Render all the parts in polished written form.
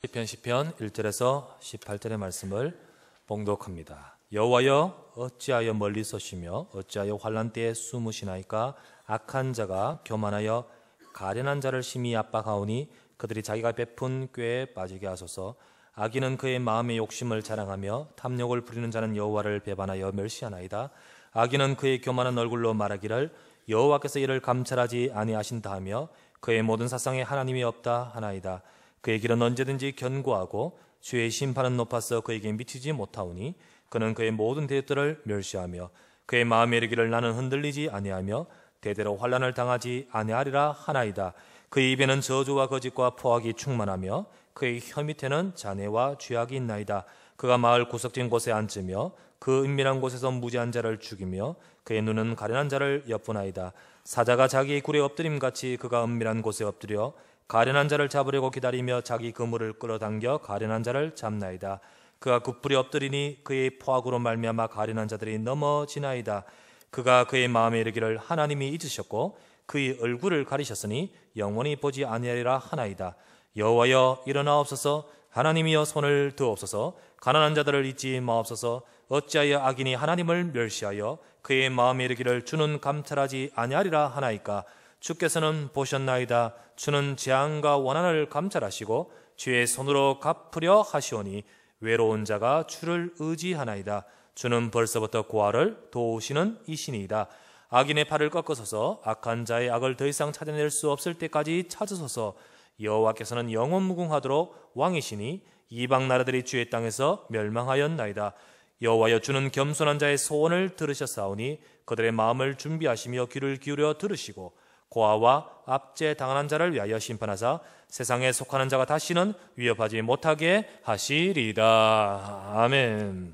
시편 1절에서 18절의 말씀을 봉독합니다. 여호와여 어찌하여 멀리 서시며 어찌하여 환난 때에 숨으시나이까. 악한 자가 교만하여 가련한 자를 심히 압박하오니 그들이 자기가 베푼 꾀에 빠지게 하소서. 악인은 그의 마음의 욕심을 자랑하며 탐욕을 부리는 자는 여호와를 배반하여 멸시하나이다. 악인은 그의 교만한 얼굴로 말하기를 여호와께서 이를 감찰하지 아니하신다 하며 그의 모든 사상에 하나님이 없다 하나이다. 그의 길은 언제든지 견고하고 주의 심판은 높아서 그에게 미치지 못하오니 그는 그의 모든 대적들을 멸시하며 그의 마음에 이르기를 나는 흔들리지 아니하며 대대로 환난을 당하지 아니하리라 하나이다. 그의 입에는 저주와 거짓과 포악이 충만하며 그의 혀 밑에는 잔해와 죄악이 있나이다. 그가 마을 구석진 곳에 앉으며 그 은밀한 곳에서 무지한 자를 죽이며 그의 눈은 가련한 자를 엿보나이다. 사자가 자기의 굴에 엎드림같이 그가 은밀한 곳에 엎드려 가련한 자를 잡으려고 기다리며 자기 그물을 끌어당겨 가련한 자를 잡나이다. 그가 굿불에 엎드리니 그의 포악으로 말미암아 가련한 자들이 넘어지나이다. 그가 그의 마음에 이르기를 하나님이 잊으셨고 그의 얼굴을 가리셨으니 영원히 보지 아니하리라 하나이다. 여호와여 일어나옵소서. 하나님이여 손을 드옵소서. 가난한 자들을 잊지 마옵소서. 어찌하여 악인이 하나님을 멸시하여 그의 마음에 이르기를 주는 감찰하지 아니하리라 하나이까. 주께서는 보셨나이다. 주는 재앙과 원한을 감찰하시고 주의 손으로 갚으려 하시오니 외로운 자가 주를 의지하나이다. 주는 벌써부터 고아를 도우시는 이신이다. 악인의 팔을 꺾으소서. 악한 자의 악을 더 이상 찾아낼 수 없을 때까지 찾으소서. 여호와께서는 영원 무궁하도록 왕이시니 이방 나라들이 주의 땅에서 멸망하였나이다. 여호와여 주는 겸손한 자의 소원을 들으셨사오니 그들의 마음을 준비하시며 귀를 기울여 들으시고 고아와 압제 당하는 자를 위하여 심판하사 세상에 속하는 자가 다시는 위협하지 못하게 하시리이다. 아멘.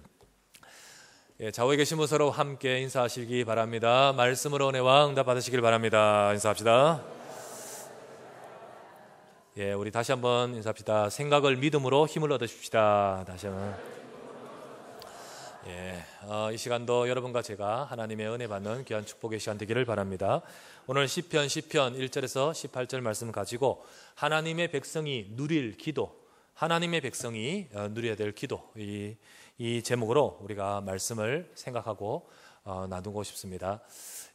좌우에 계신 분 서로 함께 인사하시기 바랍니다. 말씀으로 은혜와 응답 받으시길 바랍니다. 인사합시다. 우리 다시 한번 인사합시다. 생각을 믿음으로 힘을 얻으십시다. 다시 한번. 이 시간도 여러분과 제가 하나님의 은혜 받는 귀한 축복의 시간 되기를 바랍니다. 오늘 시편 1절에서 18절 말씀 가지고 하나님의 백성이 누릴 기도, 하나님의 백성이 누려야 될 기도, 이 제목으로 우리가 말씀을 생각하고 나누고 싶습니다.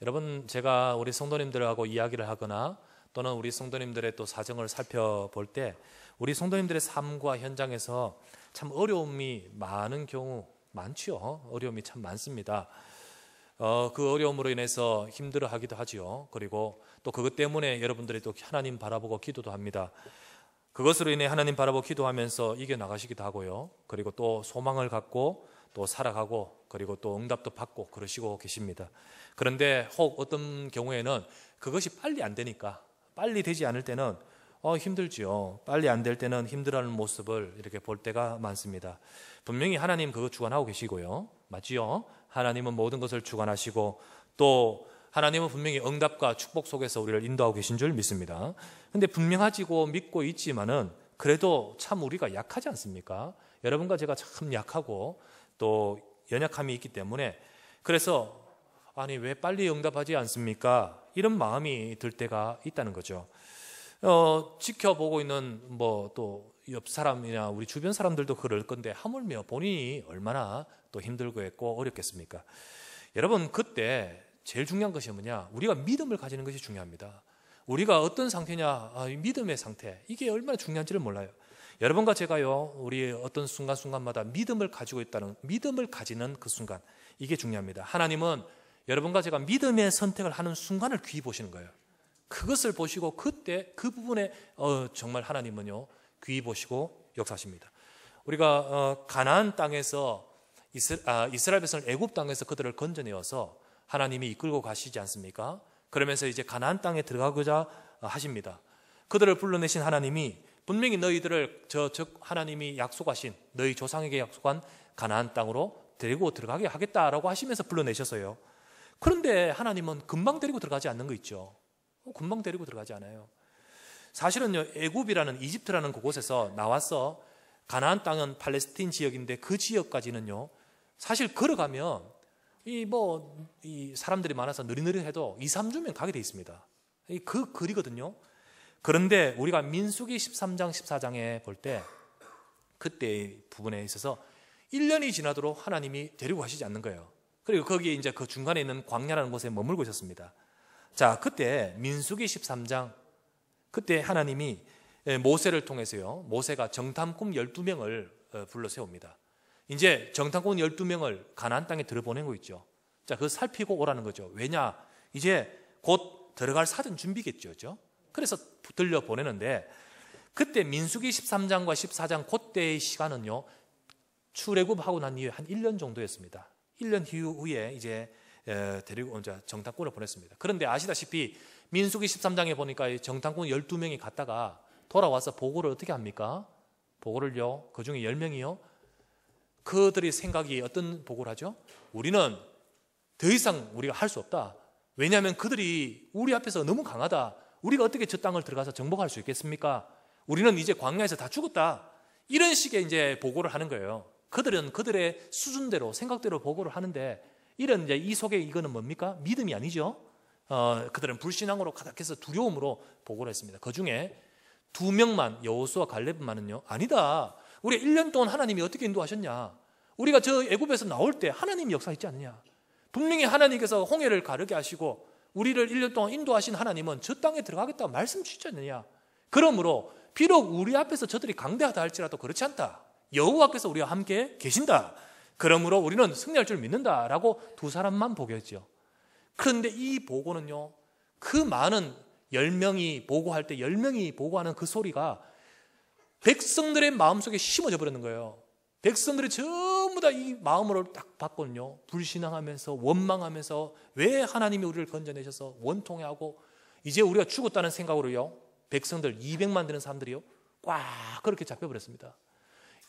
여러분, 제가 우리 성도님들하고 이야기를 하거나 또는 우리 성도님들의 또 사정을 살펴볼 때 우리 성도님들의 삶과 현장에서 참 어려움이 많은 경우 많지요. 어려움이 참 많습니다. 그 어려움으로 인해서 힘들어하기도 하지요. 그리고 또 그것 때문에 여러분들이 또 하나님 바라보고 기도도 합니다. 그것으로 인해 하나님 바라보고 기도하면서 이겨나가시기도 하고요. 그리고 또 소망을 갖고 또 살아가고 그리고 또 응답도 받고 그러시고 계십니다. 그런데 혹 어떤 경우에는 그것이 빨리 안 되니까, 빨리 되지 않을 때는 힘들지요. 빨리 안 될 때는 힘들어하는 모습을 이렇게 볼 때가 많습니다. 분명히 하나님 그거 주관하고 계시고요. 맞지요? 하나님은 모든 것을 주관하시고 또 하나님은 분명히 응답과 축복 속에서 우리를 인도하고 계신 줄 믿습니다. 근데 분명하지고 믿고 있지만은 그래도 참 우리가 약하지 않습니까? 여러분과 제가 참 약하고 또 연약함이 있기 때문에 그래서 아니 왜 빨리 응답하지 않습니까? 이런 마음이 들 때가 있다는 거죠. 지켜보고 있는 또 옆 사람이나 우리 주변 사람들도 그럴 건데 하물며 본인이 얼마나 또 힘들고 했고 어렵겠습니까? 여러분, 그때 제일 중요한 것이 뭐냐? 우리가 믿음을 가지는 것이 중요합니다. 우리가 어떤 상태냐? 믿음의 상태, 이게 얼마나 중요한지를 몰라요. 여러분과 제가요, 우리 어떤 순간순간마다 믿음을 가지고 있다는, 믿음을 가지는 그 순간, 이게 중요합니다. 하나님은 여러분과 제가 믿음의 선택을 하는 순간을 귀히 보시는 거예요. 그것을 보시고 그때 그 부분에 정말 하나님은요 귀히 보시고 역사하십니다. 우리가 가나안 땅에서 이스라엘 백성을 애굽 땅에서 그들을 건져내어서 하나님이 이끌고 가시지 않습니까? 그러면서 이제 가나안 땅에 들어가고자 하십니다. 그들을 불러내신 하나님이 분명히 너희들을 즉 하나님이 약속하신 너희 조상에게 약속한 가나안 땅으로 데리고 들어가게 하겠다라고 하시면서 불러내셨어요. 그런데 하나님은 금방 데리고 들어가지 않는 거 있죠. 금방 데리고 들어가지 않아요. 사실은요, 애굽이라는 이집트라는 그곳에서 나와서 가나안 땅은 팔레스틴 지역인데 그 지역까지는요, 사실 걸어가면 이 사람들이 많아서 느리느리해도 2-3주면 가게 돼 있습니다. 그 거리거든요. 그런데 우리가 민수기 13장 14장에 볼 때 그때 부분에 있어서 1년이 지나도록 하나님이 데리고 가시지 않는 거예요. 그리고 거기에 이제 그 중간에 있는 광야라는 곳에 머물고 있었습니다. 자, 그때 민수기 13장, 그때 하나님이 모세를 통해서요, 모세가 정탐꾼 12명을 불러 세웁니다. 이제 정탐꾼 12명을 가나안 땅에 들어보내고 있죠. 자, 그거 살피고 오라는 거죠. 왜냐? 이제 곧 들어갈 사전 준비겠죠. 그죠? 그래서 들려 보내는데, 그때 민수기 13장과 14장 그때의 시간은요, 출애굽하고 난 이후에 한 1년 정도였습니다. 1년 후에 이제 데리고 이제 정탐꾼을 보냈습니다. 그런데 아시다시피 민수기 13장에 보니까 정탐꾼 12명이 갔다가 돌아와서 보고를 어떻게 합니까? 보고를요, 그 중에 10명이요, 그들의 생각이 어떤 보고를 하죠? 우리는 더 이상 우리가 할 수 없다. 왜냐하면 그들이 우리 앞에서 너무 강하다. 우리가 어떻게 저 땅을 들어가서 정복할 수 있겠습니까? 우리는 이제 광야에서 다 죽었다. 이런 식의 이제 보고를 하는 거예요. 그들은 그들의 수준대로, 생각대로 보고를 하는데, 이런 이제 이 속에 이거는 뭡니까? 믿음이 아니죠. 그들은 불신앙으로 가득해서 두려움으로 보고를 했습니다. 그 중에 2명만, 여호수아 갈렙만은요, 아니다. 우리 1년 동안 하나님이 어떻게 인도하셨냐? 우리가 저 애굽에서 나올 때 하나님이 역사했지 않느냐? 분명히 하나님께서 홍해를 가르게 하시고 우리를 1년 동안 인도하신 하나님은 저 땅에 들어가겠다고 말씀 주시지 않느냐? 그러므로 비록 우리 앞에서 저들이 강대하다 할지라도 그렇지 않다. 여호와께서 우리와 함께 계신다. 그러므로 우리는 승리할 줄 믿는다라고 2사람만 보겠죠. 그런데 이 보고는요, 그 많은 10명이 보고할 때 10명이 보고하는 그 소리가 백성들의 마음속에 심어져 버리는 거예요. 백성들이 전부 다 이 마음으로 딱 받거든요. 불신앙하면서 원망하면서 왜 하나님이 우리를 건져내셔서 원통해하고 이제 우리가 죽었다는 생각으로요, 백성들 200만 되는 사람들이요, 꽉 그렇게 잡혀버렸습니다.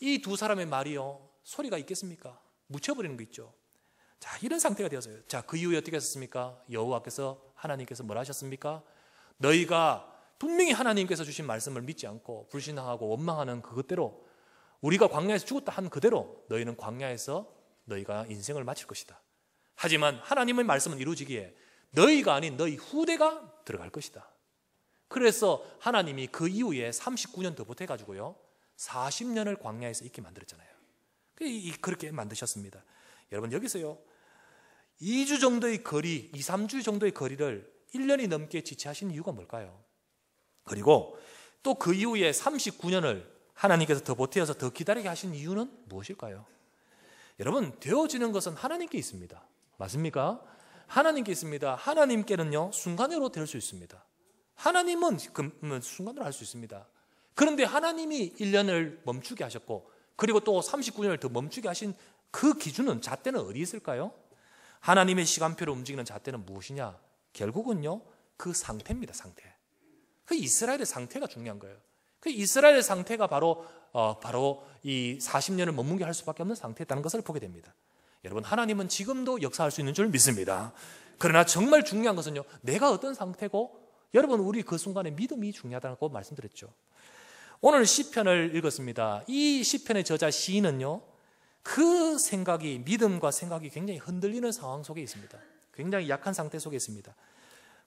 이 2사람의 말이요, 소리가 있겠습니까? 묻혀버리는 거 있죠. 자, 이런 상태가 되었어요. 자, 그 이후에 어떻게 했습니까? 여호와께서, 하나님께서 뭘 하셨습니까? 너희가 분명히 하나님께서 주신 말씀을 믿지 않고 불신앙하고 원망하는 그것대로, 우리가 광야에서 죽었다 한 그대로 너희는 광야에서 너희가 인생을 마칠 것이다. 하지만 하나님의 말씀은 이루어지기에 너희가 아닌 너희 후대가 들어갈 것이다. 그래서 하나님이 그 이후에 39년 더 보태가지고요, 40년을 광야에서 있게 만들었잖아요. 그렇게 만드셨습니다. 여러분, 여기서요, 2주 정도의 거리, 2, 3주 정도의 거리를 1년이 넘게 지체하신 이유가 뭘까요? 그리고 또 그 이후에 39년을 하나님께서 더 보태어서 더 기다리게 하신 이유는 무엇일까요? 여러분, 되어지는 것은 하나님께 있습니다. 맞습니까? 하나님께 있습니다. 하나님께는요, 순간으로 될 수 있습니다. 하나님은 순간으로 할 수 있습니다. 그런데 하나님이 1년을 멈추게 하셨고, 그리고 또 39년을 더 멈추게 하신 그 기준은, 잣대는 어디 있을까요? 하나님의 시간표로 움직이는 잣대는 무엇이냐? 결국은요, 그 상태입니다. 상태. 그 이스라엘의 상태가 중요한 거예요. 그 이스라엘의 상태가 바로 이 40년을 머물게 할 수밖에 없는 상태였다는 것을 보게 됩니다. 여러분, 하나님은 지금도 역사할 수 있는 줄 믿습니다. 그러나 정말 중요한 것은요, 내가 어떤 상태고, 여러분, 우리 그 순간에 믿음이 중요하다고 말씀드렸죠. 오늘 시편을 읽었습니다. 이 시편의 저자 시인은요, 그 생각이, 믿음과 생각이 굉장히 흔들리는 상황 속에 있습니다. 굉장히 약한 상태 속에 있습니다.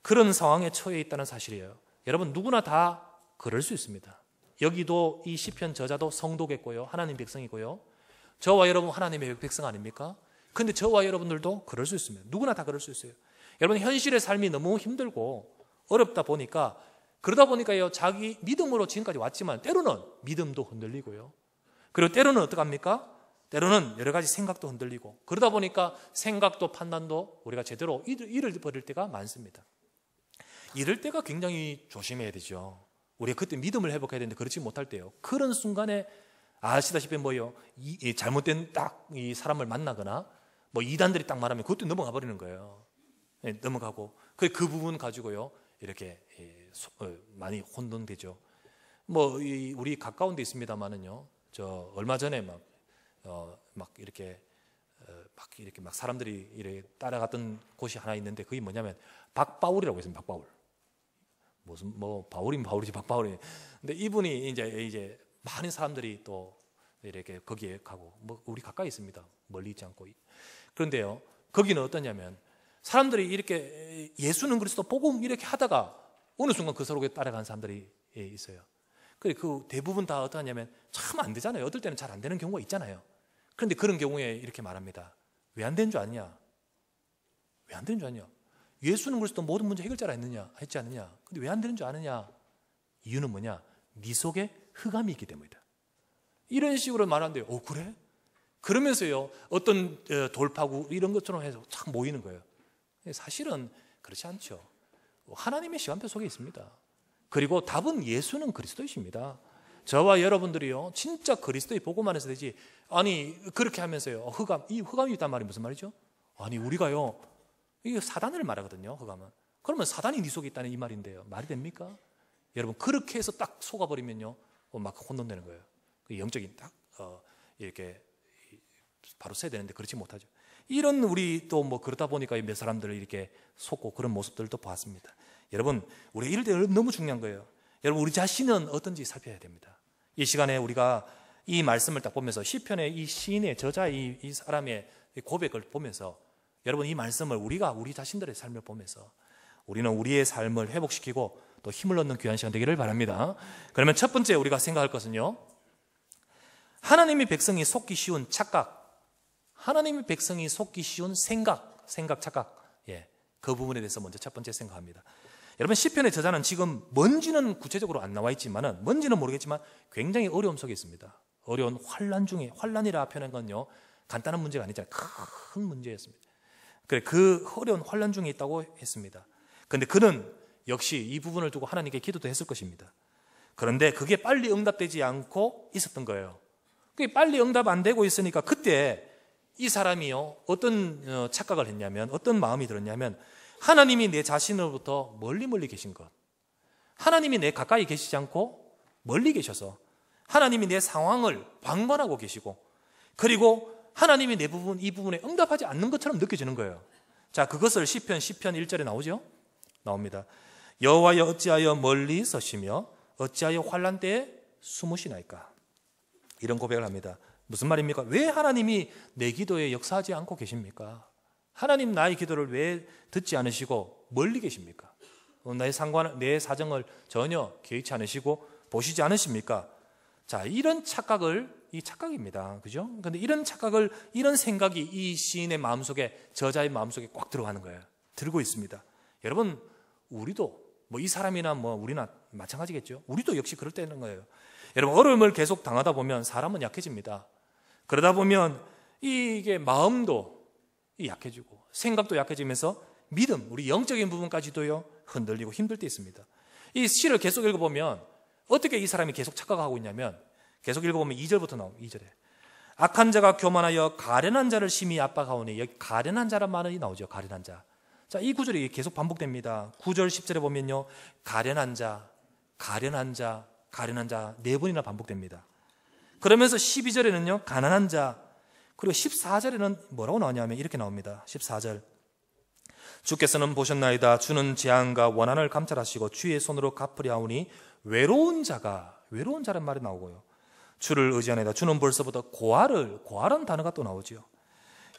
그런 상황에 처해 있다는 사실이에요. 여러분, 누구나 다 그럴 수 있습니다. 여기도 이 시편 저자도 성도겠고요, 하나님 백성이고요, 저와 여러분 하나님의 백성 아닙니까? 그런데 저와 여러분들도 그럴 수 있습니다. 누구나 다 그럴 수 있어요. 여러분, 현실의 삶이 너무 힘들고 어렵다 보니까, 그러다 보니까요, 자기 믿음으로 지금까지 왔지만 때로는 믿음도 흔들리고요, 그리고 때로는 어떡합니까? 때로는 여러 가지 생각도 흔들리고, 그러다 보니까 생각도 판단도 우리가 제대로 잃어버릴 때가 많습니다. 이럴 때가 굉장히 조심해야 되죠. 우리가 그때 믿음을 회복해야 되는데 그렇지 못할 때요, 그런 순간에 아시다시피 이 잘못된 딱 이 사람을 만나거나 이단들이 딱 말하면 그것도 넘어가 버리는 거예요. 넘어가고 그 부분 가지고요, 이렇게 많이 혼돈되죠. 우리 가까운 데 있습니다만은요, 저 얼마 전에 이렇게 사람들이 이렇게 따라갔던 곳이 하나 있는데, 그게 뭐냐면 박바울이라고 있습니다. 박바울. 무슨 바울이면 바울이지 박바울이. 근데 이분이 이제 많은 사람들이 또 이렇게 거기에 가고, 우리 가까이 있습니다. 멀리 있지 않고. 그런데요, 거기는 어떠냐면 사람들이 이렇게 예수는 그리스도 복음 이렇게 하다가 어느 순간 그 서로에 따라가는 사람들이 있어요. 그 대부분 다 어떠냐면 참 안 되잖아요. 어떨 때는 잘 안 되는 경우가 있잖아요. 그런데 그런 경우에 이렇게 말합니다. 왜 안 되는 줄 아느냐? 왜 안 되는 줄 아느냐? 예수는 그리스도 모든 문제 해결자라 했지 않느냐? 근데 왜 안 되는 줄 아느냐? 이유는 뭐냐? 네 속에 흑암이 있기 때문이다. 이런 식으로 말하는데요. 그래? 그러면서요, 어떤 돌파구 이런 것처럼 해서 착 모이는 거예요. 사실은 그렇지 않죠. 하나님의 시간표 속에 있습니다. 그리고 답은 예수는 그리스도이십니다. 저와 여러분들이요, 진짜 그리스도의 복음만 해서 되지. 아니, 그렇게 하면서요, 흑암이 있단 말이 무슨 말이죠? 아니, 우리가요, 이게 사단을 말하거든요, 흑암은. 그러면 사단이 네 속에 있다는 이 말인데요. 말이 됩니까? 여러분, 그렇게 해서 딱 속아버리면요, 막 혼돈되는 거예요. 영적인 딱, 이렇게 바로 써야 되는데 그렇지 못하죠. 이런 우리 또 뭐 그러다 보니까 몇 사람들을 이렇게 속고 그런 모습들도 봤습니다. 여러분, 우리 이럴 때 너무 중요한 거예요. 여러분, 우리 자신은 어떤지 살펴야 됩니다. 이 시간에 우리가 이 말씀을 딱 보면서 시편의 이 시인의 저자의 이 사람의 고백을 보면서 여러분, 이 말씀을 우리가 우리 자신들의 삶을 보면서 우리는 우리의 삶을 회복시키고 또 힘을 얻는 귀한 시간 되기를 바랍니다. 그러면 첫 번째 우리가 생각할 것은요, 하나님의 백성이 속기 쉬운 착각, 하나님의 백성이 속기 쉬운 생각, 착각, 그 부분에 대해서 먼저 첫 번째 생각합니다. 여러분, 시편의 저자는 지금 뭔지는 구체적으로 안 나와 있지만은, 뭔지는 모르겠지만 굉장히 어려움 속에 있습니다. 어려운 환란 중에, 환란이라 표현한 건요, 간단한 문제가 아니잖아요. 큰 문제였습니다. 그래, 그 어려운 환란 중에 있다고 했습니다. 그런데 그는 역시 이 부분을 두고 하나님께 기도도 했을 것입니다. 그런데 그게 빨리 응답되지 않고 있었던 거예요. 그게 빨리 응답 안 되고 있으니까 그때 이 사람이요, 어떤 착각을 했냐면, 어떤 마음이 들었냐면, 하나님이 내 자신으로부터 멀리 계신 것, 하나님이 내 가까이 계시지 않고 멀리 계셔서 하나님이 내 상황을 방관하고 계시고, 그리고 하나님이 이 부분에 응답하지 않는 것처럼 느껴지는 거예요. 자, 그것을 시편 1절에 나오죠? 나옵니다. 여호와여 어찌하여 멀리 서시며 어찌하여 환난 때에 숨으시나이까? 이런 고백을 합니다. 무슨 말입니까? 왜 하나님이 내 기도에 역사하지 않고 계십니까? 하나님 나의 기도를 왜 듣지 않으시고 멀리 계십니까? 내 사정을 전혀 개의치 않으시고 보시지 않으십니까? 자, 이런 이 착각입니다. 그죠? 근데 이런 착각을, 이런 생각이 이 시인의 마음속에, 저자의 마음속에 꽉 들어가는 거예요. 들고 있습니다. 여러분, 우리도, 이 사람이나 우리나 마찬가지겠죠? 우리도 역시 그럴 때 있는 거예요. 여러분, 어려움을 계속 당하다 보면 사람은 약해집니다. 그러다 보면 이게 마음도 약해지고 생각도 약해지면서 믿음, 우리 영적인 부분까지도요, 흔들리고 힘들 때 있습니다. 이 시를 계속 읽어보면 어떻게 이 사람이 계속 착각하고 있냐면, 계속 읽어보면 2절부터 나옵니다. 2절에 악한 자가 교만하여 가련한 자를 심히 압박하오니, 여기 가련한 자란 말이 나오죠. 가련한 자. 자, 이 구절이 계속 반복됩니다. 9절 10절에 보면요, 가련한 자, 가련한 자, 가련한 자 4번이나 반복됩니다. 그러면서 12절에는요, 가난한 자, 그리고 14절에는 뭐라고 나오냐면 이렇게 나옵니다. 14절, 주께서는 보셨나이다. 주는 재앙과 원한을 감찰하시고 주의 손으로 갚으려 하오니 외로운 자란 말이 나오고요, 주를 의지하나이다. 주는 벌써부터 고아란 단어가 또 나오죠.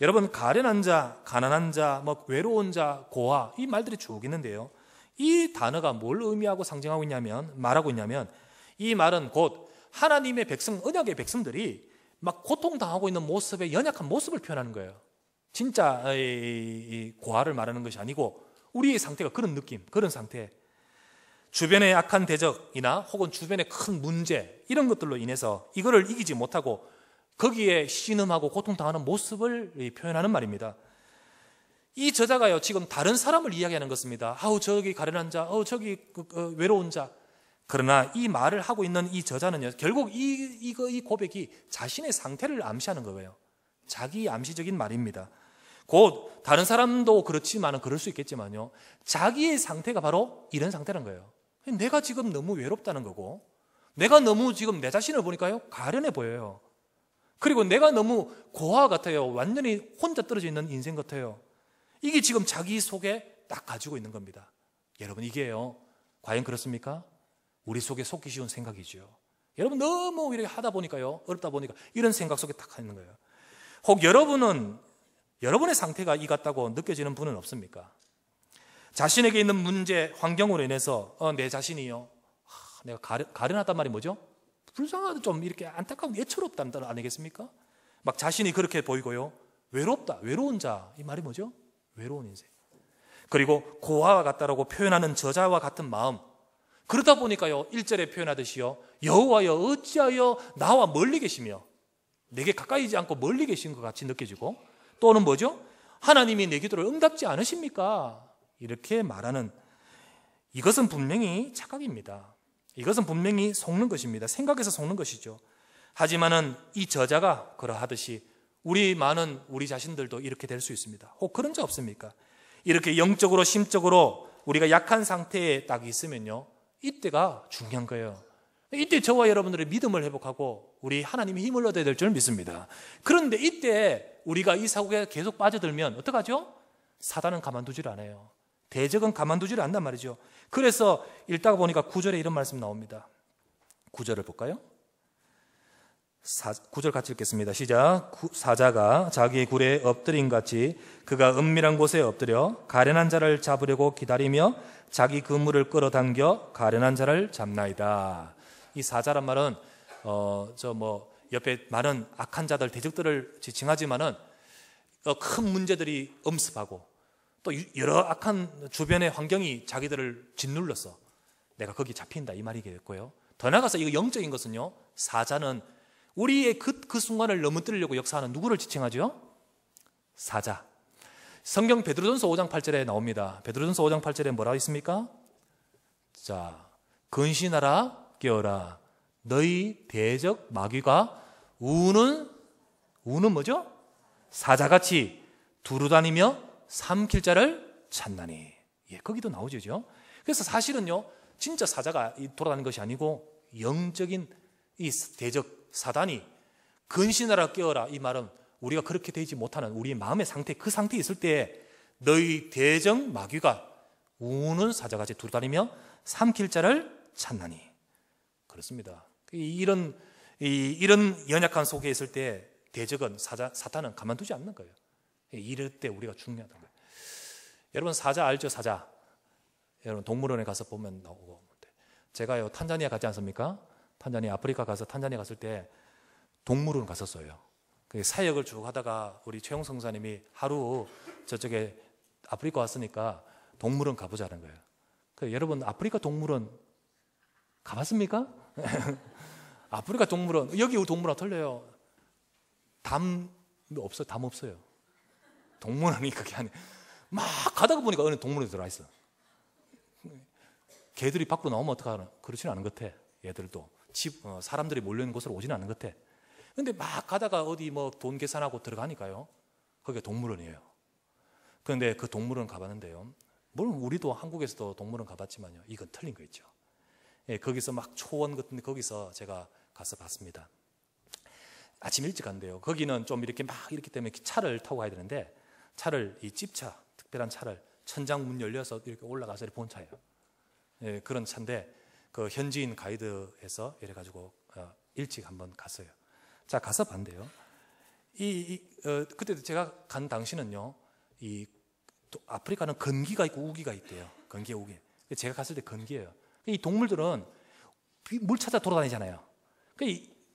여러분, 가련한 자, 가난한 자, 외로운 자, 고아, 이 말들이 쭉 있는데요, 이 단어가 뭘 의미하고 말하고 있냐면 이 말은 곧 하나님의 백성, 언약의 백성들이 막 고통당하고 있는 모습의 연약한 모습을 표현하는 거예요. 진짜 이 고아를 말하는 것이 아니고 우리의 상태가 그런 느낌, 그런 상태. 주변의 악한 대적이나 혹은 주변의 큰 문제, 이런 것들로 인해서 이거를 이기지 못하고 거기에 신음하고 고통당하는 모습을 표현하는 말입니다. 이 저자가요, 지금 다른 사람을 이야기하는 것입니다. 저기 가련한 자, 저기 외로운 자. 그러나 이 말을 하고 있는 이 저자는요, 결국 이 고백이 자신의 상태를 암시하는 거예요. 자기 암시적인 말입니다. 곧 다른 사람도 그렇지만, 그럴 수 있겠지만요, 자기의 상태가 바로 이런 상태라는 거예요. 내가 지금 너무 외롭다는 거고, 내가 너무 지금 내 자신을 보니까요, 가련해 보여요. 그리고 내가 너무 고아 같아요. 완전히 혼자 떨어져 있는 인생 같아요. 이게 지금 자기 속에 딱 가지고 있는 겁니다. 여러분, 이게요, 과연 그렇습니까? 우리 속에 속기 쉬운 생각이죠. 여러분, 너무 이렇게 하다 보니까요, 어렵다 보니까 이런 생각 속에 딱 있는 거예요. 혹 여러분의 상태가 이 같다고 느껴지는 분은 없습니까? 자신에게 있는 문제, 환경으로 인해서 내 자신이요, 내가 가려놨단 말이 뭐죠? 불쌍하다, 좀 이렇게 안타까운, 애처롭다는 뜻 아니겠습니까? 막 자신이 그렇게 보이고요. 외롭다, 외로운 자, 이 말이 뭐죠? 외로운 인생. 그리고 고아와 같다라고 표현하는 저자와 같은 마음. 그러다 보니까요, 1절에 표현하듯이요, 여호와여 어찌하여 나와 멀리 계시며 내게 가까이 있지 않고 멀리 계신 것 같이 느껴지고, 또는 뭐죠? 하나님이 내 기도를 응답지 않으십니까? 이렇게 말하는, 이것은 분명히 착각입니다. 이것은 분명히 속는 것입니다. 생각해서 속는 것이죠. 하지만은 이 저자가 그러하듯이 우리 자신들도 이렇게 될 수 있습니다. 혹 그런 적 없습니까? 이렇게 영적으로 심적으로 우리가 약한 상태에 딱 있으면요, 이때가 중요한 거예요. 이때 저와 여러분들의 믿음을 회복하고 우리 하나님의 힘을 얻어야 될 줄 믿습니다. 그런데 이때 우리가 이 사고에 계속 빠져들면 어떡하죠? 사단은 가만두질 않아요. 대적은 가만두질 않단 말이죠. 그래서 읽다가 보니까 9절에 이런 말씀 나옵니다. 9절을 볼까요? 9절 같이 읽겠습니다. 시작. 사자가 자기의 굴에 엎드린 같이 그가 은밀한 곳에 엎드려 가련한 자를 잡으려고 기다리며 자기 그물을 끌어당겨 가련한 자를 잡나이다. 이 사자란 말은 옆에 많은 악한 자들, 대적들을 지칭하지만은 큰 문제들이 엄습하고 또 여러 악한 주변의 환경이 자기들을 짓눌렀어. 내가 거기 잡힌다, 이 말이겠고요. 더 나아가서 이거 영적인 것은요, 사자는 우리의 그 순간을 넘어뜨리려고 역사하는 누구를 지칭하죠? 사자. 성경 베드로전서 5장 8절에 나옵니다. 베드로전서 5장 8절에 뭐라고 있습니까? 자, 근신하라 깨어라. 너희 대적 마귀가 우는 뭐죠? 사자같이 두루다니며 삼킬 자를 찾나니. 예, 거기도 나오죠. 그래서 사실은요, 진짜 사자가 돌아다니는 것이 아니고 영적인 이 대적 사단이 근신하라 깨어라, 이 말은 우리가 그렇게 되지 못하는 우리의 마음의 상태, 그 상태에 있을 때 너희 대적 마귀가 우는 사자같이 두루다니며 삼킬 자를 찾나니. 그렇습니다. 이런 연약한 속에 있을 때 대적은 사탄은 가만두지 않는 거예요. 이럴 때 우리가 중요하다는 거예요. 여러분 사자 알죠? 사자. 여러분 동물원에 가서 보면 나오고. 제가요 탄자니아 가지 않습니까? 탄자니아, 아프리카 가서 탄자니아 갔을 때 동물원 갔었어요. 사역을 쭉 하다가 우리 최용 성사님이 하루 저쪽에 아프리카 왔으니까 동물원 가보자는 거예요. 여러분 아프리카 동물원 가봤습니까? 아프리카 동물원, 여기 동물원 틀려요. 담 없어요. 동물원이 그게 아니에요. 막 가다가 보니까 어느 동물원에 들어와 있어. 개들이 밖으로 나오면 어떡하나? 그렇지는 않은 것 같아. 얘들도 사람들이 몰려있는 곳으로 오지는 않은 것 같아. 근데 막 가다가 어디 돈 계산하고 들어가니까요, 거기가 동물원이에요. 그런데 그 동물원 가봤는데요, 물론 우리도 한국에서도 동물원 가봤지만요, 이건 틀린 거 있죠. 예, 거기서 막 초원 같은 거기서 제가 가서 봤습니다. 아침 일찍 간대요. 거기는 좀 이렇게 막 이렇기 때문에 차를 타고 가야 되는데, 이 집차, 특별한 차를 천장 문 열려서 이렇게 올라가서 이렇게 본 차예요. 예, 그런 차인데 그 현지인 가이드에서 이래 가지고 일찍 한번 갔어요. 자, 가서 봤는데요, 그때 제가 간 당시는요, 아프리카는 건기가 있고 우기가 있대요. 건기, 우기. 제가 갔을 때 건기예요. 이 동물들은 물 찾아 돌아다니잖아요.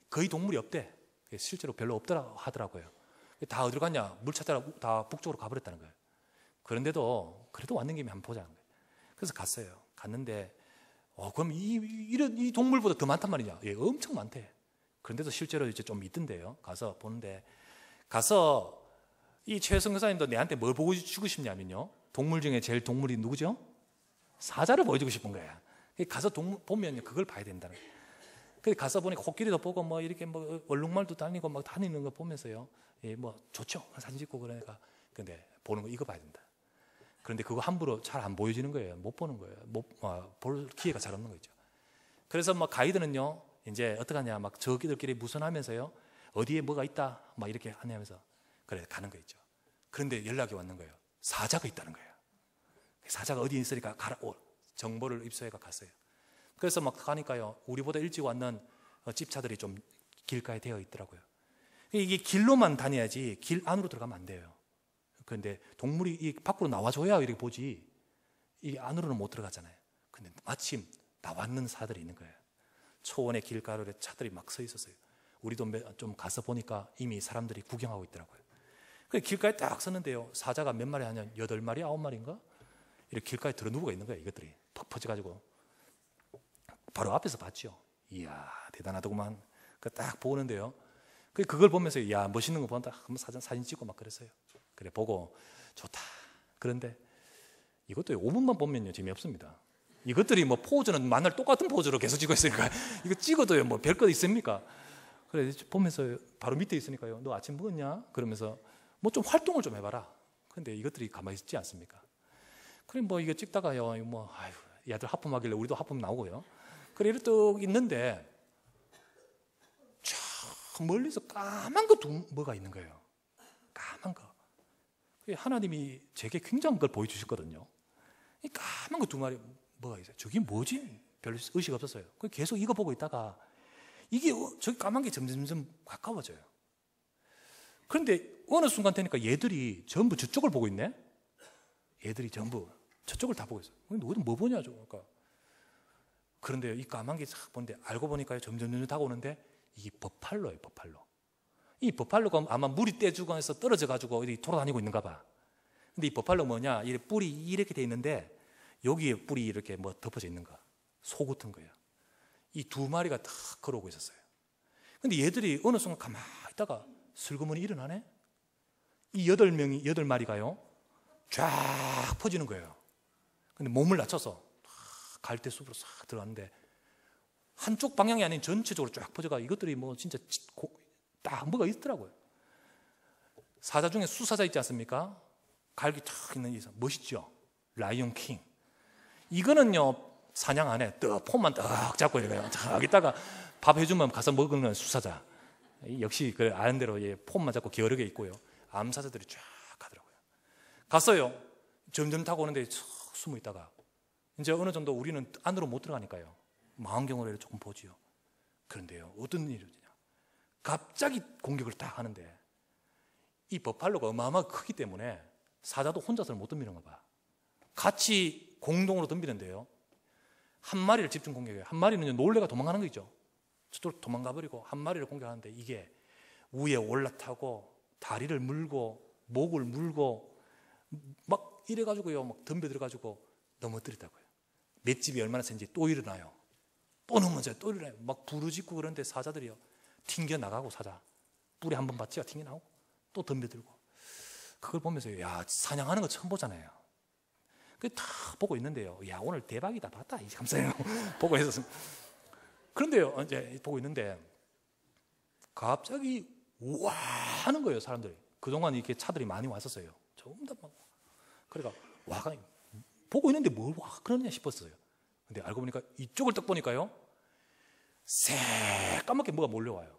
거의 동물이 없대. 실제로 별로 없더라 하더라고요. 다 어디로 갔냐? 물 찾아라, 다 북쪽으로 가버렸다는 거예요. 그런데도 그래도 왔는 김에 한번 보자는 거예요. 그래서 갔어요. 갔는데 그럼 이 동물보다 더 많단 말이냐? 예, 엄청 많대. 그런데도 실제로 이제 좀 있던데요. 가서 보는데, 가서 이 최성 교사님도 내한테 뭘 보여주고 싶냐면요, 동물 중에 제일 동물이 누구죠? 사자를 보여주고 싶은 거야. 가서 보면 그걸 봐야 된다는 거예요. 그래서 가서 보니까 코끼리도 보고 이렇게 얼룩말도 다니고 막 다니는 거 보면서요, 예, 좋죠. 사진 찍고 그러니까. 근데 보는 거 이거 봐야 된다. 그런데 그거 함부로 잘 안 보여지는 거예요. 못 보는 거예요. 볼 기회가 잘 없는 거죠. 그래서 가이드는요, 이제 어떡하냐, 저기들끼리 무선하면서요, 어디에 뭐가 있다, 이렇게 하냐면서 그래 가는 거 있죠. 그런데 연락이 왔는 거예요. 사자가 있다는 거예요. 사자가 어디 있으니까 정보를 입수해가 갔어요. 그래서 가니까요, 우리보다 일찍 왔는 집차들이 좀 길가에 되어 있더라고요. 이게 길로만 다녀야지 길 안으로 들어가면 안 돼요. 그런데 동물이 밖으로 나와줘야 이렇게 보지, 이게 안으로는 못 들어가잖아요. 근데 마침 나왔는 사들이 있는 거예요. 초원의 길가로에 차들이 막 서 있었어요. 우리도 좀 가서 보니까 이미 사람들이 구경하고 있더라고요. 그 길가에 딱 섰는데요, 사자가 몇 마리 하냐, 8마리, 9마리인가? 이렇게 길가에 들어 누워 있는 거예요. 이것들이 퍽 퍼져가지고 바로 앞에서 봤죠. 이야, 대단하더구만. 그 딱 보는데요, 그걸 보면서 이야, 멋있는 거 본다. 한번 사진 찍고 막 그랬어요. 그래 보고 좋다. 그런데 이것도 5분만 보면요 재미없습니다. 이것들이 뭐 포즈는 만날 똑같은 포즈로 계속 찍고 있으니까 이거 찍어도요 뭐 별것 있습니까? 그래 보면서 바로 밑에 있으니까요, 너 아침 먹었냐? 그러면서 뭐 좀 활동을 좀 해봐라. 근데 이것들이 가만히 있지 않습니까? 그래 뭐 이거 찍다가요, 뭐 아유, 얘들 하품하길래 우리도 하품 나오고요. 그래 이렇게 또 있는데 저 멀리서 까만 거 뭐가 있는 거예요. 까만 거. 하나님이 제게 굉장한 걸 보여주셨거든요. 이 까만 거 2마리 뭐가 있어요. 저게 뭐지? 별 의식 없었어요. 계속 이거 보고 있다가 이게 저기 까만 게 점점 가까워져요. 그런데 어느 순간 되니까 얘들이 전부 저쪽을 보고 있네. 얘들이 전부 저쪽을 다 보고 있어요. 너희들 뭐 보냐? 그러니까. 그런데 이 까만 게 싹 보는데 알고 보니까 점점 다가오는데 이게 버팔로예요. 버팔로. 이 버팔로가 아마 물이 떼주고 해서 떨어져 가지고 어디 돌아다니고 있는가 봐. 근데 이 버팔로 뭐냐? 이 뿔이 이렇게 돼 있는데 여기에 뿔이 이렇게 뭐 덮어져 있는 거, 소 같은 거예요. 이 2마리가 딱 걸어오고 있었어요. 근데 얘들이 어느 순간 가만히 있다가 슬그머니 일어나네. 이 8마리가요 쫙 퍼지는 거예요. 근데 몸을 낮춰서 갈대숲으로 싹 들어갔는데 한쪽 방향이 아닌 전체적으로 쫙 퍼져가 이것들이 뭐 진짜 딱 뭐가 있더라고요. 사자 중에 수사자 있지 않습니까? 갈기 탁 있는 이상 멋있죠. 라이온 킹. 이거는요 사냥 안 해. 폼만 딱 잡고 이래요. 딱 있다가 밥 해주면 가서 먹는 수사자. 역시 그 아는 대로 폼만 잡고 게으르게 있고요. 암사자들이 쫙 가더라고요. 갔어요. 점점 타고 오는데 숨어 있다가 이제 어느 정도 우리는 안으로 못 들어가니까요, 망원경으로 조금 보지요. 그런데요, 어떤 일이냐? 갑자기 공격을 딱 하는데 이 버팔로가 어마어마하게 크기 때문에 사자도 혼자서는 못 덤비는가 봐. 같이 공동으로 덤비는데요, 한 마리를 집중 공격해요. 한 마리는 놀래가 도망가는 거 있죠. 저쪽으로 도망가 버리고 한 마리를 공격하는데 이게 위에 올라타고 다리를 물고 목을 물고 막 이래가지고요, 막 덤벼들어가지고 넘어뜨리다고요. 맷집이 얼마나 센지 또 일어나요. 또 넘어져요. 또 일어나요. 막 부르짖고 그런데 사자들이요 튕겨나가고, 사자 뿔이 한번 받치가 튕겨나오고 또 덤벼들고. 그걸 보면서 야, 사냥하는 거 처음 보잖아요. 그 다 보고 있는데요, 야 오늘 대박이다, 봤다 이 감사해요. 보고 있었습니다. 그런데요 이제 보고 있는데 갑자기 우와 하는 거예요. 사람들이 그동안 이렇게 차들이 많이 왔었어요. 전부 다 막. 그러니까 와가 보고 있는데 뭘 와 그러냐 싶었어요. 근데 알고 보니까 이쪽을 딱 보니까요, 새까맣게 뭐가 몰려와요.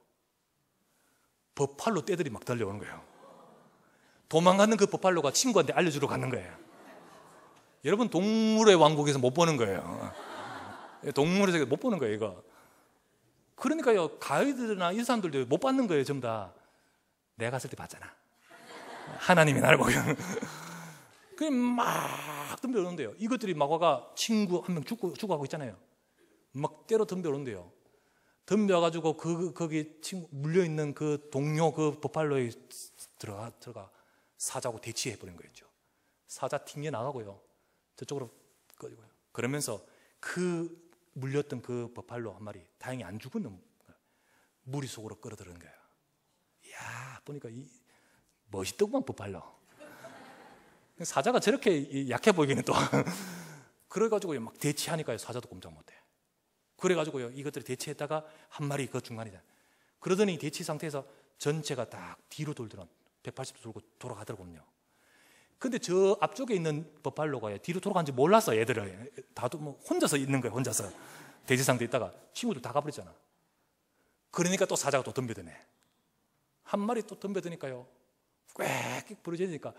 버팔로 떼들이 막 달려오는 거예요. 도망가는 그 버팔로가 친구한테 알려주러 가는 거예요. 여러분 동물의 왕국에서 못 보는 거예요. 동물에서 못 보는 거예요 이거. 그러니까요 가이드나 이 사람들도 못 받는 거예요. 전부 다 내가 갔을 때 봤잖아. 하나님이 나를 보고 그냥 막 덤벼오는데요. 이것들이 막 와가 친구 한 명 죽어가고 있잖아요. 막 때려 덤벼오는데요. 덤벼가지고 거기 친구 물려있는 그 동료 그 버팔로에 들어가 사자하고 대치해버린 거였죠. 사자 튕겨 나가고요, 저쪽으로 꺼지고요. 그러면서 그 물렸던 그 버팔로 한 마리 다행히 안 죽은 무리 속으로 끌어들은 거예요. 이야 보니까 멋있더구만 버팔로. 사자가 저렇게 약해 보이기는 또 그래가지고요 막 대치하니까요 사자도 꼼짝 못해. 그래가지고요 이것들이 대치했다가 한 마리 그 중간이다. 그러더니 대치 상태에서 전체가 딱 뒤로 돌더란 180도 돌고 돌아가더군요. 근데 저 앞쪽에 있는 버팔로가 뒤로 돌아간지 몰랐어. 얘들은 다도 뭐 혼자서 있는 거예요. 혼자서 대치 상태에 있다가 친구들 다 가버렸잖아. 그러니까 또 사자가 또 덤벼드네. 한 마리 또 덤벼드니까요 꽥 부러지니까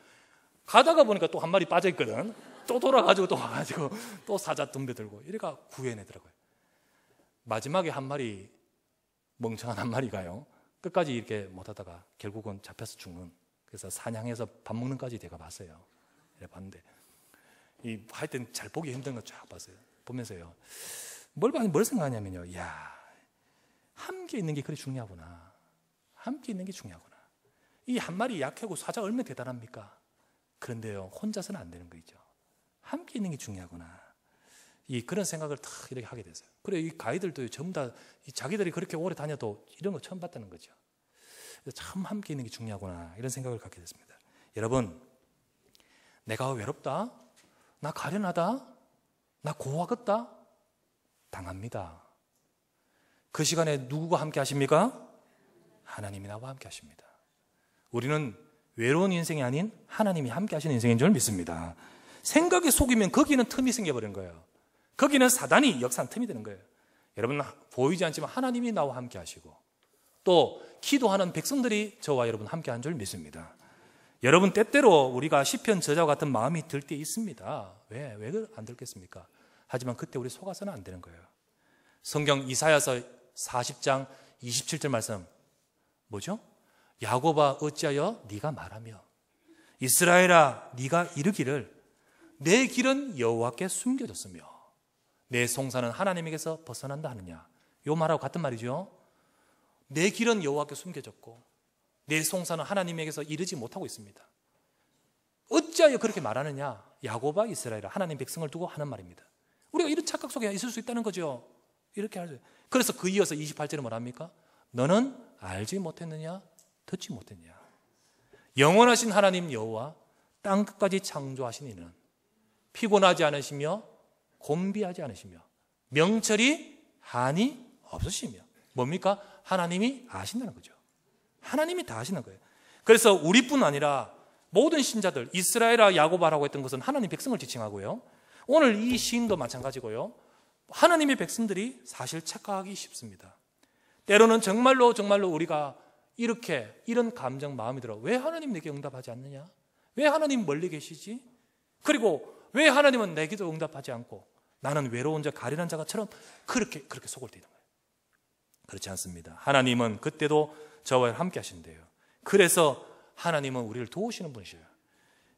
가다가 보니까 또 한 마리 빠져있거든. 또 돌아가지고 또 와가지고 또 사자 덤벼들고 이래가 구해내더라고요. 마지막에 한 마리 멍청한 한 마리가요 끝까지 이렇게 못하다가 결국은 잡혀서 죽는, 그래서 사냥해서 밥 먹는까지 제가 봤어요. 이래 봤는데 하여튼 잘 보기 힘든 거 쫙 봤어요. 보면서요 뭘 생각하냐면요, 야 함께 있는 게 그리 중요하구나. 함께 있는 게 중요하구나. 이 한 마리 약하고 사자가 얼마나 대단합니까? 그런데요, 혼자서는 안 되는 거죠. 함께 있는 게 중요하구나. 그런 생각을 다 이렇게 하게 됐어요. 그래, 이 가이들도 전부 다 자기들이 그렇게 오래 다녀도 이런 거 처음 봤다는 거죠. 참 함께 있는 게 중요하구나, 이런 생각을 갖게 됐습니다. 여러분, 내가 외롭다? 나 가련하다? 나 고하겠다? 당합니다. 그 시간에 누구가 함께 하십니까? 하나님이 나와 함께 하십니다. 우리는 외로운 인생이 아닌 하나님이 함께 하시는 인생인 줄 믿습니다. 생각에 속이면 거기는 틈이 생겨버린 거예요. 거기는 사단이 역사한 틈이 되는 거예요. 여러분, 보이지 않지만 하나님이 나와 함께 하시고, 또 기도하는 백성들이 저와 여러분 함께 한 줄 믿습니다. 여러분, 때때로 우리가 시편 저자와 같은 마음이 들 때 있습니다. 왜 안 들겠습니까? 하지만 그때 우리 속아서는 안 되는 거예요. 성경 이사야서 40장 27절 말씀 뭐죠? 야곱아 어찌하여 네가 말하며 이스라엘아 네가 이르기를 내 길은 여호와께 숨겨졌으며 내 송사는 하나님에게서 벗어난다 하느냐. 요 말하고 같은 말이죠. 내 길은 여호와께 숨겨졌고 내 송사는 하나님에게서 이르지 못하고 있습니다. 어찌하여 그렇게 말하느냐. 야곱아 이스라엘아, 하나님 백성을 두고 하는 말입니다. 우리가 이런 착각 속에 있을 수 있다는 거죠. 이렇게 하죠. 그래서 그 이어서 28절에 뭐랍니까? 너는 알지 못했느냐? 듣지 못했냐? 영원하신 하나님 여호와 땅 끝까지 창조하신 이는 피곤하지 않으시며 곤비하지 않으시며 명철이 한이 없으시며 뭡니까? 하나님이 아신다는 거죠. 하나님이 다 아시는 거예요. 그래서 우리뿐 아니라 모든 신자들, 이스라엘아 야곱아라고 했던 것은 하나님 백성을 지칭하고요. 오늘 이 시인도 마찬가지고요. 하나님의 백성들이 사실 착각하기 쉽습니다. 때로는 정말로 우리가 이런 감정, 마음이 들어. 왜 하나님 내게 응답하지 않느냐? 왜 하나님 멀리 계시지? 그리고 왜 하나님은 내게도 응답하지 않고 나는 외로운 자, 가련한 자가처럼 그렇게 속을 때는 거예요. 그렇지 않습니다. 하나님은 그때도 저와 함께 하신대요. 그래서 하나님은 우리를 도우시는 분이셔요.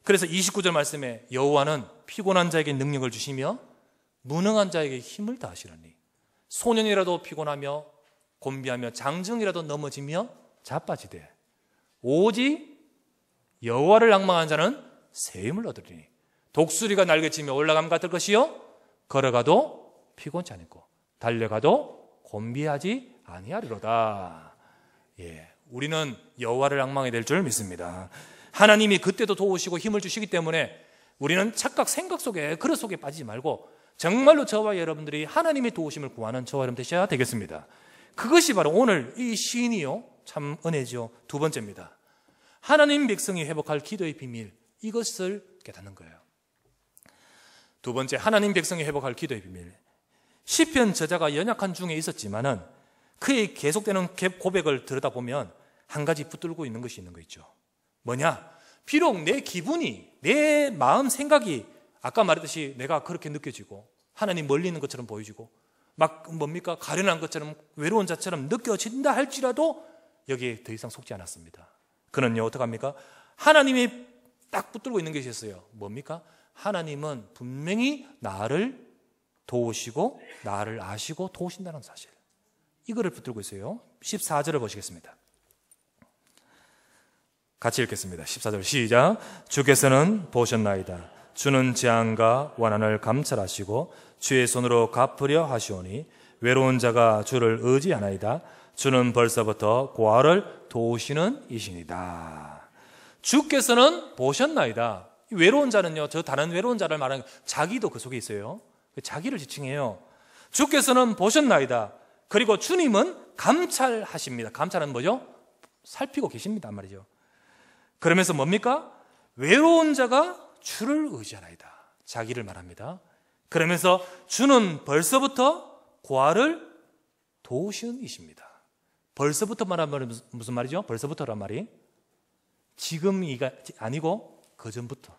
그래서 29절 말씀에 여호와는 피곤한 자에게 능력을 주시며 무능한 자에게 힘을 다하시라니 소년이라도 피곤하며 곤비하며 장정이라도 넘어지며 자빠지되 오직 여호와를 낭망한 자는 새 힘을 얻으리니 독수리가 날개치며 올라감 같을 것이요 걸어가도 피곤치 않고 달려가도 곤비하지 아니하리로다. 우리는 여호와를 낭망해야 될 줄 믿습니다. 하나님이 그때도 도우시고 힘을 주시기 때문에 우리는 착각, 생각 속에, 그릇 속에 빠지지 말고 정말로 저와 여러분들이 하나님의 도우심을 구하는 저와 여러분 되셔야 되겠습니다. 그것이 바로 오늘 이 시인이요 참 은혜죠. 두 번째입니다. 하나님 백성이 회복할 기도의 비밀, 이것을 깨닫는 거예요. 두 번째, 하나님 백성이 회복할 기도의 비밀. 시편 저자가 연약한 중에 있었지만은 그의 계속되는 고백을 들여다보면 한 가지 붙들고 있는 것이 있는 거 있죠. 뭐냐? 비록 내 기분이, 내 마음 생각이 아까 말했듯이 내가 그렇게 느껴지고 하나님 멀리 있는 것처럼 보여지고 막 뭡니까? 가련한 것처럼 외로운 자처럼 느껴진다 할지라도 여기에 더 이상 속지 않았습니다. 그는요 어떡합니까? 하나님이 딱 붙들고 있는 것이 있어요. 뭡니까? 하나님은 분명히 나를 도우시고 나를 아시고 도우신다는 사실, 이거를 붙들고 있어요. 14절을 보시겠습니다. 같이 읽겠습니다. 14절 시작. 주께서는 보셨나이다. 주는 재앙과 원한을 감찰하시고 주의 손으로 갚으려 하시오니 외로운 자가 주를 의지하나이다. 주는 벌써부터 고아를 도우시는 이신이다. 주께서는 보셨나이다. 외로운 자는요, 저 다른 외로운 자를 말하는 자기도 그 속에 있어요. 자기를 지칭해요. 주께서는 보셨나이다. 그리고 주님은 감찰하십니다. 감찰은 뭐죠? 살피고 계십니다 말이죠. 그러면서 뭡니까? 외로운 자가 주를 의지하나이다. 자기를 말합니다. 그러면서 주는 벌써부터 고아를 도우시는 이십니다. 벌써부터 말하면 무슨 말이죠? 벌써부터란 말이 지금이 아니고 그전부터.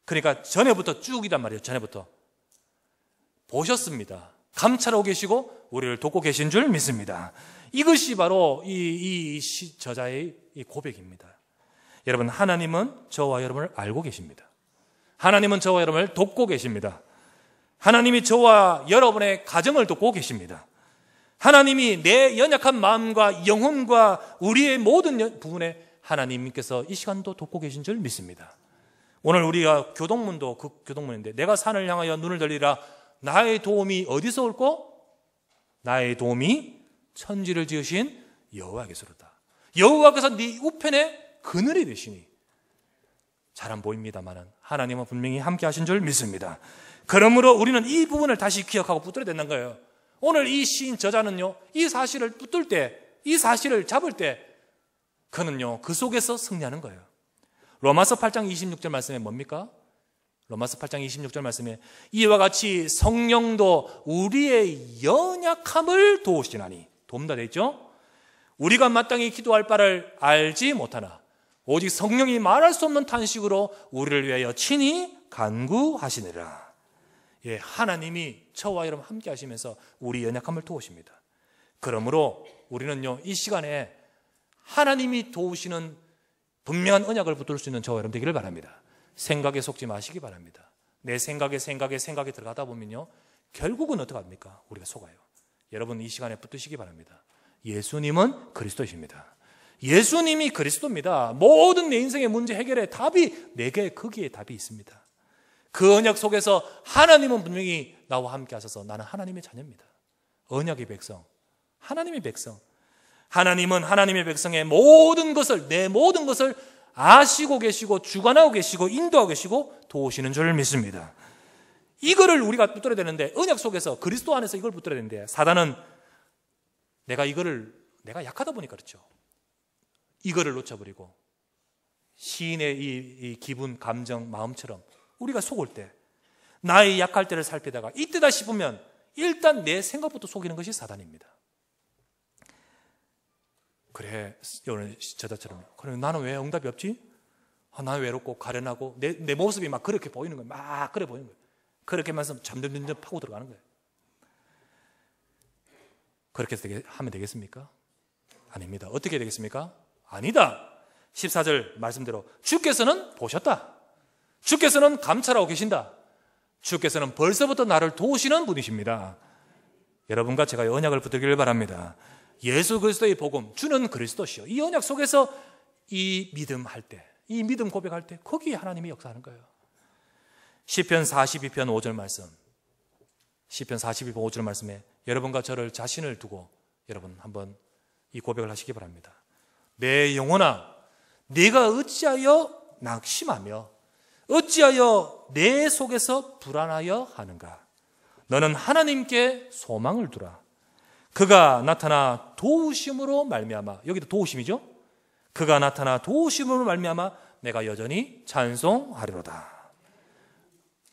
그러니까 전에부터 쭉이란 말이에요. 전에부터 보셨습니다. 감찰하고 계시고 우리를 돕고 계신 줄 믿습니다. 이것이 바로 이 저자의 이 고백입니다. 여러분, 하나님은 저와 여러분을 알고 계십니다. 하나님은 저와 여러분을 돕고 계십니다. 하나님이 저와 여러분의 가정을 돕고 계십니다. 하나님이 내 연약한 마음과 영혼과 우리의 모든 부분에 하나님께서 이 시간도 돕고 계신 줄 믿습니다. 오늘 우리가 교동문도 그 교동문인데, 내가 산을 향하여 눈을 들리라. 나의 도움이 어디서 올꼬? 나의 도움이 천지를 지으신 여호와께서로다. 여호와께서 네 우편에 그늘이 되시니. 잘 안 보입니다만은 하나님은 분명히 함께 하신 줄 믿습니다. 그러므로 우리는 이 부분을 다시 기억하고 붙들어야 된다는 거예요. 오늘 이 시인 저자는요, 이 사실을 붙들 때, 이 사실을 잡을 때 그는요, 그 속에서 승리하는 거예요. 로마서 8장 26절 말씀에 뭡니까? 로마서 8장 26절 말씀에 이와 같이 성령도 우리의 연약함을 도우시나니. 돕는다 되어 있죠? 우리가 마땅히 기도할 바를 알지 못하나 오직 성령이 말할 수 없는 탄식으로 우리를 위하여 친히 간구하시느라. 예, 하나님이 저와 여러분 함께 하시면서 우리 연약함을 도우십니다. 그러므로 우리는요, 이 시간에 하나님이 도우시는 분명한 언약을 붙들 수 있는 저와 여러분 되기를 바랍니다. 생각에 속지 마시기 바랍니다. 내 생각에 들어가다 보면요, 결국은 어떻게 합니까? 우리가 속아요. 여러분 이 시간에 붙드시기 바랍니다. 예수님은 그리스도이십니다. 예수님이 그리스도입니다. 모든 내 인생의 문제 해결의 답이 내게 거기에 답이 있습니다. 그 언약 속에서 하나님은 분명히 나와 함께 하셔서 나는 하나님의 자녀입니다. 언약의 백성, 하나님의 백성. 하나님은 하나님의 백성의 모든 것을, 내 모든 것을 아시고 계시고 주관하고 계시고 인도하고 계시고 도우시는 줄 믿습니다. 이거를 우리가 붙들어야 되는데, 언약 속에서 그리스도 안에서 이걸 붙들어야 되는데, 사단은 내가 약하다 보니까 그렇죠. 이거를 놓쳐버리고 시인의 이 기분, 감정, 마음처럼 우리가 속을 때, 나의 약할 때를 살피다가 이때다 싶으면 일단 내 생각부터 속이는 것이 사단입니다. 그래, 오늘 저자처럼, 그래 나는 왜 응답이 없지? 나는 외롭고 가련하고 내 모습이 막 그렇게 보이는 거예요. 막 그래 보이는 거예요. 그렇게 하면서 잠들면 파고 들어가는 거예요. 그렇게 하면 되겠습니까? 아닙니다. 어떻게 되겠습니까? 아니다. 14절 말씀대로 주께서는 보셨다. 주께서는 감찰하고 계신다. 주께서는 벌써부터 나를 도우시는 분이십니다. 여러분과 제가 언약을 붙들기를 바랍니다. 예수 그리스도의 복음, 주는 그리스도시요. 이 언약 속에서 이 믿음 할 때, 이 믿음 고백할 때 거기에 하나님이 역사하는 거예요. 시편 42편 5절 말씀, 시편 42편 5절 말씀에 여러분과 저를 자신을 두고 여러분 한번 이 고백을 하시기 바랍니다. 내 영혼아, 네가 어찌하여 낙심하며 어찌하여 내 속에서 불안하여 하는가? 너는 하나님께 소망을 두라. 그가 나타나 도우심으로 말미암아, 여기도 도우심이죠? 그가 나타나 도우심으로 말미암아 내가 여전히 찬송하리로다.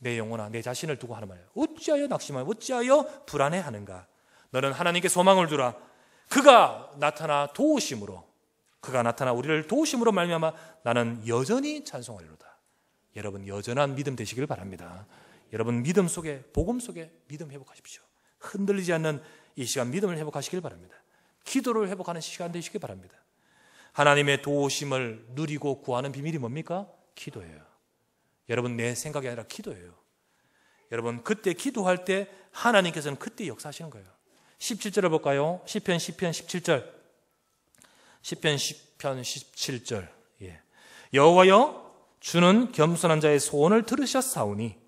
내 영혼아, 내 자신을 두고 하는 말이에요. 어찌하여 낙심하며 어찌하여 불안해하는가? 너는 하나님께 소망을 두라. 그가 나타나 도우심으로, 그가 나타나 우리를 도우심으로 말미암아 나는 여전히 찬송하리로다. 여러분 여전한 믿음 되시길 바랍니다. 여러분 믿음 속에, 복음 속에 믿음 회복하십시오. 흔들리지 않는 이 시간 믿음을 회복하시길 바랍니다. 기도를 회복하는 시간 되시길 바랍니다. 하나님의 도우심을 누리고 구하는 비밀이 뭡니까? 기도예요. 여러분 내 생각이 아니라 기도예요. 여러분 그때 기도할 때 하나님께서는 그때 역사하시는 거예요. 17절을 볼까요? 시편 17절. 시편 17절. 예. 여호와여, 주는 겸손한 자의 소원을 들으셨사오니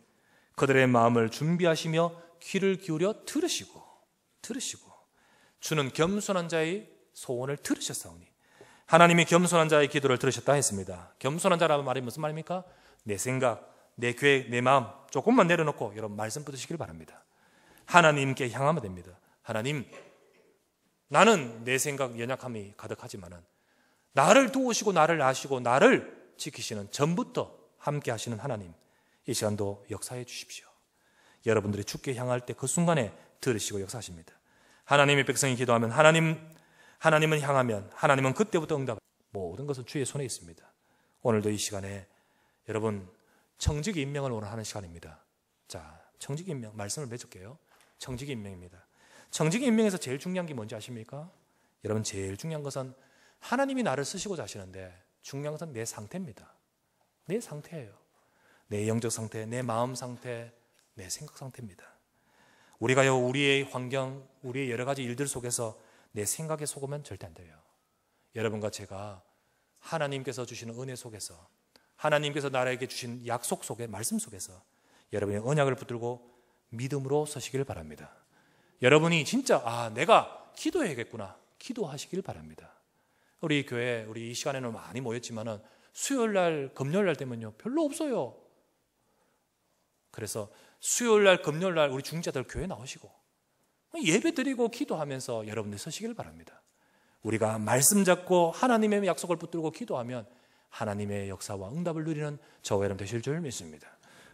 그들의 마음을 준비하시며 귀를 기울여 들으시고 주는 겸손한 자의 소원을 들으셨사오니. 하나님이 겸손한 자의 기도를 들으셨다 했습니다. 겸손한 자라는 말이 무슨 말입니까? 내 생각, 내 계획, 내 마음 조금만 내려놓고 여러분 말씀 붙으시길 바랍니다. 하나님께 향하면 됩니다. 하나님, 나는 내 생각 연약함이 가득하지만은 나를 도우시고 나를 아시고 나를 지키시는 전부터 함께 하시는 하나님, 이 시간도 역사해 주십시오. 여러분들이 주께 향할 때 그 순간에 들으시고 역사하십니다. 하나님의 백성이 기도하면 하나님은 향하면 하나님은 그때부터 응답. 모든 것은 주의 손에 있습니다. 오늘도 이 시간에 여러분 청지기 임명을 원하는 시간입니다. 자, 청지기 임명 말씀을 맺을게요. 청지기 임명입니다. 청지기 임명에서 제일 중요한 게 뭔지 아십니까? 여러분 제일 중요한 것은 하나님이 나를 쓰시고자 하시는데 중요한 것은 내 상태입니다. 내 상태예요. 내 영적 상태, 내 마음 상태, 내 생각 상태입니다. 우리가요, 우리의 환경, 우리의 여러 가지 일들 속에서 내 생각에 속으면 절대 안 돼요. 여러분과 제가 하나님께서 주시는 은혜 속에서, 하나님께서 나에게 주신 약속 속에, 말씀 속에서 여러분의 언약을 붙들고 믿음으로 서시길 바랍니다. 여러분이 진짜 내가 기도해야겠구나, 기도하시길 바랍니다. 우리 교회, 우리 이 시간에는 많이 모였지만은 수요일날, 금요일날 되면요 별로 없어요. 그래서 수요일날, 금요일날 우리 중자들 교회 나오시고 예배 드리고 기도하면서 여러분들 서시길 바랍니다. 우리가 말씀 잡고 하나님의 약속을 붙들고 기도하면 하나님의 역사와 응답을 누리는 저와 여러분 되실 줄 믿습니다.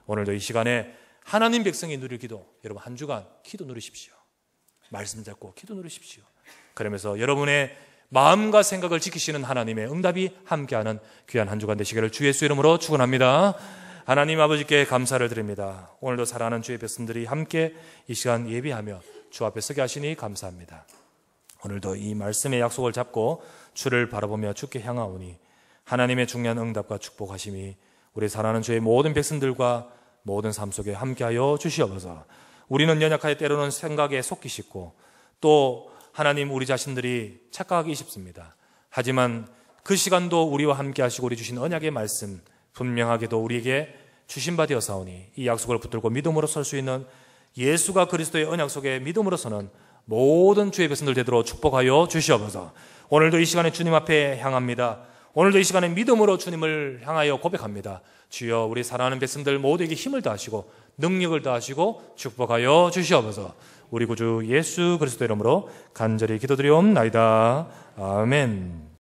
오늘도 이 시간에 하나님 백성이 누릴 기도, 여러분 한 주간 기도 누리십시오. 말씀 잡고 기도 누리십시오. 그러면서 여러분의 마음과 생각을 지키시는 하나님의 응답이 함께하는 귀한 한 주간 되시기를 주 예수 이름으로 축원합니다. 하나님 아버지께 감사를 드립니다. 오늘도 사랑하는 주의 백성들이 함께 이 시간 예비하며 주 앞에 서게 하시니 감사합니다. 오늘도 이 말씀의 약속을 잡고 주를 바라보며 주께 향하오니 하나님의 중요한 응답과 축복하심이 우리 사랑하는 주의 모든 백성들과 모든 삶 속에 함께하여 주시옵소서. 우리는 연약하여 때로는 생각에 속기 쉽고 또 하나님 우리 자신들이 착각하기 쉽습니다. 하지만 그 시간도 우리와 함께 하시고 우리 주신 언약의 말씀 분명하게도 우리에게 주신 바 되어사오니 이 약속을 붙들고 믿음으로 설 수 있는 예수가 그리스도의 언약 속에 믿음으로 서는 모든 주의 백성들 되도록 축복하여 주시옵소서. 오늘도 이 시간에 주님 앞에 향합니다. 오늘도 이 시간에 믿음으로 주님을 향하여 고백합니다. 주여 우리 사랑하는 백성들 모두에게 힘을 더하시고 능력을 더하시고 축복하여 주시옵소서. 우리 구주 예수 그리스도 이름으로 간절히 기도드리옵나이다. 아멘.